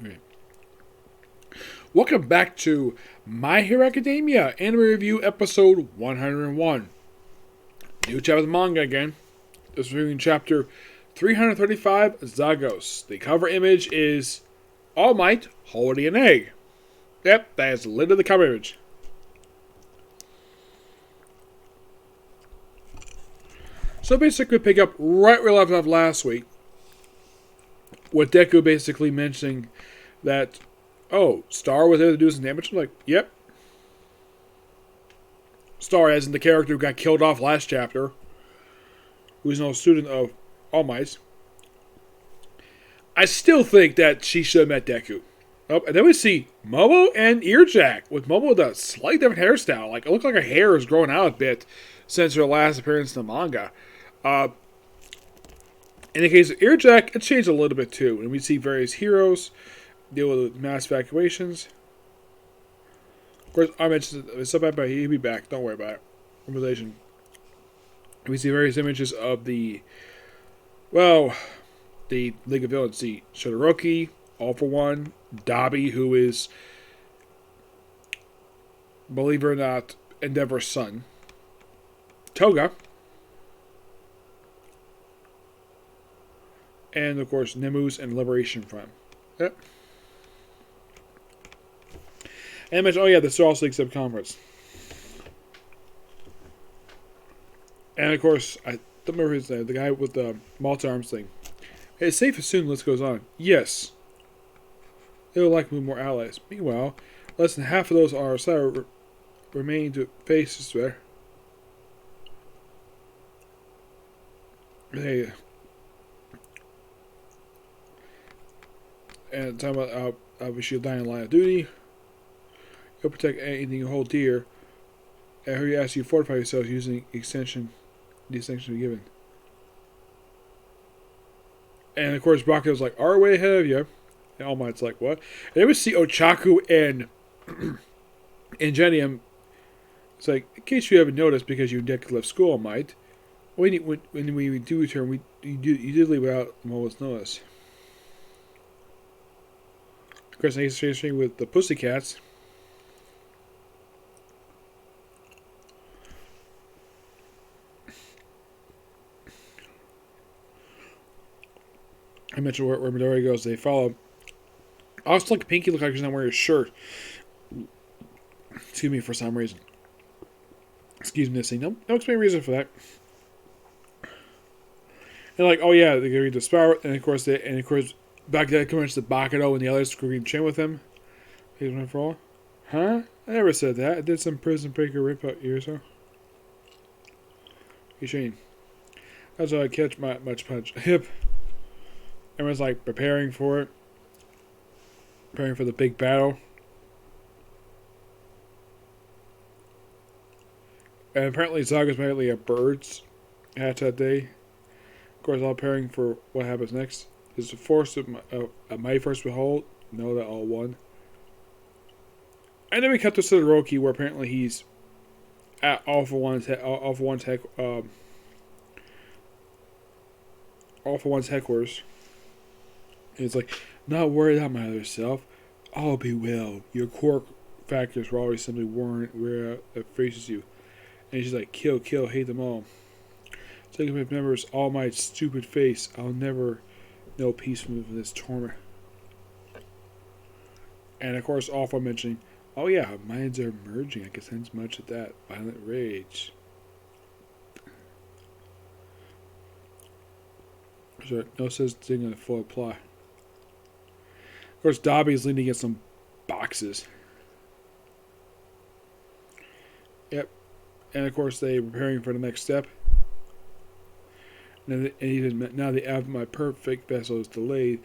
Right. Welcome back to My Hero Academia Anime Review Episode 101. New chapter of the manga again. This is reviewing chapter 335, Zygotes. The cover image is All Might holding an egg. Yep, that is the lid of the cover image. So basically pick up right where we left off last week, with Deku basically mentioning that, oh, Star was able to do some damage. I'm like, yep. Star, as in the character who got killed off last chapter, who's no student of All Might's. I still think that she should have met Deku. Oh, and then we see Momo and Earjack, with Momo with a slightly different hairstyle. Like, it looked like her hair has grown out a bit since her last appearance in the manga. In the case of Earjack, it changed a little bit too. And we see various heroes deal with mass evacuations. Of course, I mentioned it's so bad, but he'll be back. Don't worry about it. Conversation. We see various images of the League of Villains. See Todoroki, All for One, Dabi, who is, believe it or not, Endeavor's son, Toga, and of course Nemus and Liberation Front. Yep. And I mentioned, oh yeah, the Star League sub-conference. And of course, I don't remember his name, the guy with the multi-arms thing. Hey, it's safe to assume this goes on. Yes. They would like to move more allies. Meanwhile, less than half of those are remaining to face this way. Hey. And talking about obviously dying in line of duty. You'll protect anything you hold dear. And here you ask you to fortify yourself using the extension given. And of course, Bakugo's like, "Are way ahead of you." And All Might's like, "What?" And then we see Ochaku and Ingenium. It's like, in case you haven't noticed, because you did left school, All Might. When we do return, you did leave without Momo's notice. Of course, he's facing with the Pussycats. I mentioned where Midori goes. They follow. I also like Pinky. Look like he's not wearing a shirt. Excuse me, for some reason. Excuse me, no explain reason for that. And like, oh yeah, they read the Sparrow, and of course back then comes to Bakugo and the others scream chin with him. He's one for all. Huh? I never said that. I did some prison breaker rip out years ago. Eugene. That's how I catch my much punch. Hip. Everyone's like preparing for it. Preparing for the big battle. And apparently Zaga's mainly a bird's hatch that day. Of course, all preparing for what happens next. Is the force of a mighty force behold? No, that all one. And then we cut to Todoroki, where apparently he's at All for One's headquarters. And it's like, not worried about my other self. All be well. Your core factors will always simply warrant where it faces you. And she's like, kill, hate them all. Taking my members, all my stupid face. I'll never know peace from this torment. And of course, all for mentioning, oh yeah, minds are merging. I can sense much of that violent rage. Sorry, no says thing in the full apply. Of course, Dabi is leaning against some boxes. Yep. And of course, they're preparing for the next step. And even now the my perfect vessel is delayed.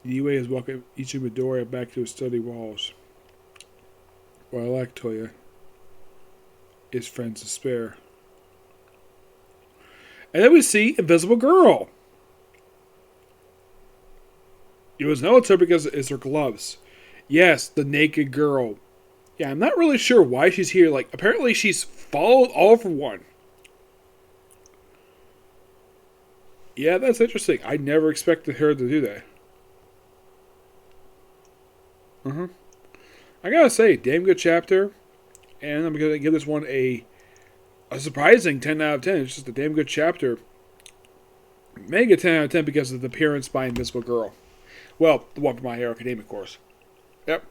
The UA is welcoming each of Midoriya back to his study walls. While Lactoya is friends to spare. And then we see Invisible Girl. It was no to because it's her gloves. Yes, the naked girl. Yeah, I'm not really sure why she's here. Like, apparently she's followed All for One. Yeah, that's interesting. I never expected her to do that. I gotta say, damn good chapter. And I'm gonna give this one a surprising 10 out of 10. It's just a damn good chapter. Maybe a 10 out of 10 because of the appearance by Invisible Girl. Well, the one from My Hero Academia, of course. Yep.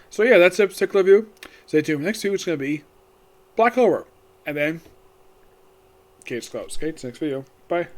So yeah, that's a particular review. Stay tuned. Next two is going to be Black Clover. And then Case Close. Okay, next video. Bye.